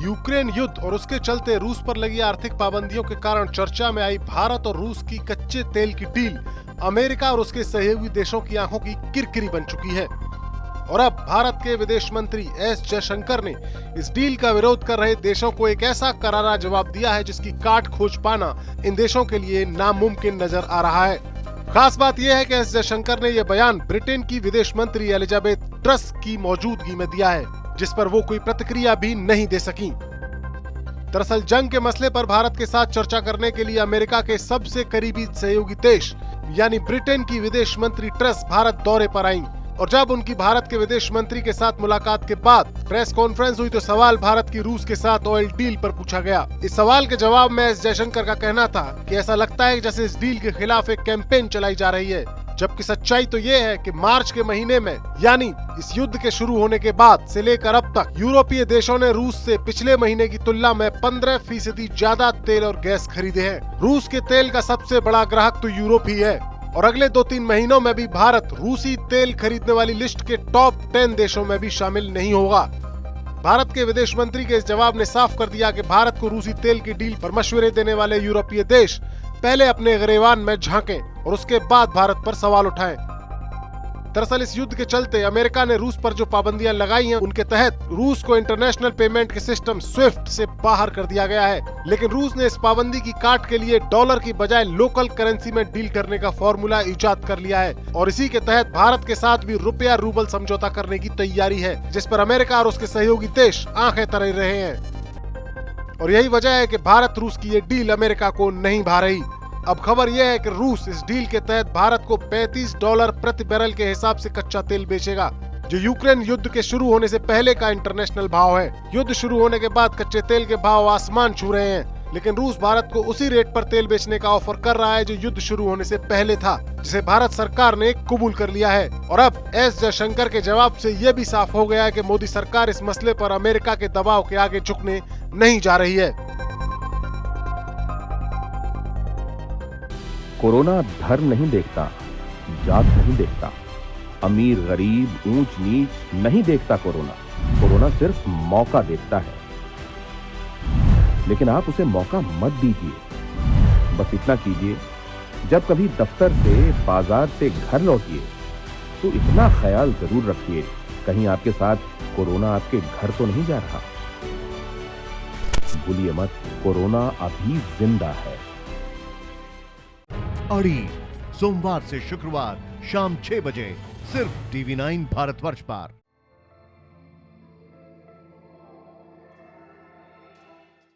Ukraine युद्ध और उसके चलते रूस पर लगी आर्थिक पाबंदियों के कारण चर्चा में आई भारत और रूस की कच्चे तेल की डील अमेरिका और उसके सहयोगी देशों की आंखों की किरकिरी बन चुकी है। और अब भारत के विदेश मंत्री एस जयशंकर ने इस डील का विरोध कर रहे देशों को एक ऐसा करारा जवाब दिया है जिसकी काट खोज पाना इन देशों के लिए नामुमकिन नजर आ रहा है। खास बात यह है कि एस जयशंकर ने यह बयान ब्रिटेन की विदेश मंत्री एलिजाबेथ ट्रस की मौजूदगी में दिया है, जिस पर वो कोई प्रतिक्रिया भी नहीं दे सकी। दरअसल जंग के मसले पर भारत के साथ चर्चा करने के लिए अमेरिका के सबसे करीबी सहयोगी देश यानी ब्रिटेन की विदेश मंत्री ट्रस भारत दौरे पर आईं। और जब उनकी भारत के विदेश मंत्री के साथ मुलाकात के बाद प्रेस कॉन्फ्रेंस हुई तो सवाल भारत की रूस के साथ ऑयल डील पर पूछा गया। इस सवाल के जवाब में एस जयशंकर का कहना था कि ऐसा लगता है जैसे इस डील के खिलाफ एक कैंपेन चलाई जा रही है, जबकि सच्चाई तो ये है कि मार्च के महीने में यानी इस युद्ध के शुरू होने के बाद से लेकर अब तक यूरोपीय देशों ने रूस से पिछले महीने की तुलना में 15% ज्यादा तेल और गैस खरीदे हैं। रूस के तेल का सबसे बड़ा ग्राहक तो यूरोप ही है और अगले 2-3 महीनों में भी भारत रूसी तेल खरीदने वाली लिस्ट के टॉप 10 देशों में भी शामिल नहीं होगा। भारत के विदेश मंत्री के इस जवाब ने साफ कर दिया कि भारत को रूसी तेल की डील पर मशवरे देने वाले यूरोपीय देश पहले अपने गिरेबान में झांकें और उसके बाद भारत पर सवाल उठाएं। दरअसल इस युद्ध के चलते अमेरिका ने रूस पर जो पाबंदियां लगाई हैं उनके तहत रूस को इंटरनेशनल पेमेंट के सिस्टम स्विफ्ट से बाहर कर दिया गया है। लेकिन रूस ने इस पाबंदी की काट के लिए डॉलर की बजाय लोकल करेंसी में डील करने का फॉर्मूला इजाद कर लिया है और इसी के तहत भारत के साथ भी रुपया रूबल समझौता करने की तैयारी है, जिस पर अमेरिका और उसके सहयोगी देश आंखें तरे रहे हैं। और यही वजह है कि भारत रूस की ये डील अमेरिका को नहीं भा रही। अब खबर यह है कि रूस इस डील के तहत भारत को $35 प्रति बैरल के हिसाब से कच्चा तेल बेचेगा, जो यूक्रेन युद्ध के शुरू होने से पहले का इंटरनेशनल भाव है। युद्ध शुरू होने के बाद कच्चे तेल के भाव आसमान छू रहे हैं, लेकिन रूस भारत को उसी रेट पर तेल बेचने का ऑफर कर रहा है जो युद्ध शुरू होने से पहले था, जिसे भारत सरकार ने कबूल कर लिया है। और अब एस जयशंकर के जवाब से यह भी साफ हो गया है कि मोदी सरकार इस मसले पर अमेरिका के दबाव के आगे झुकने नहीं जा रही है। कोरोना धर्म नहीं देखता, जात नहीं देखता, अमीर गरीब ऊंच नीच नहीं देखता। कोरोना सिर्फ मौका देखता है, लेकिन आप उसे मौका मत दीजिए। बस इतना कीजिए, जब कभी दफ्तर से बाजार से घर लौटिए तो इतना ख्याल जरूर रखिए कहीं आपके साथ कोरोना आपके घर तो नहीं जा रहा। भूलिए मत, कोरोना अभी जिंदा है। अड़ी सोमवार से शुक्रवार शाम 6 बजे सिर्फ TV9 भारतवर्ष पर।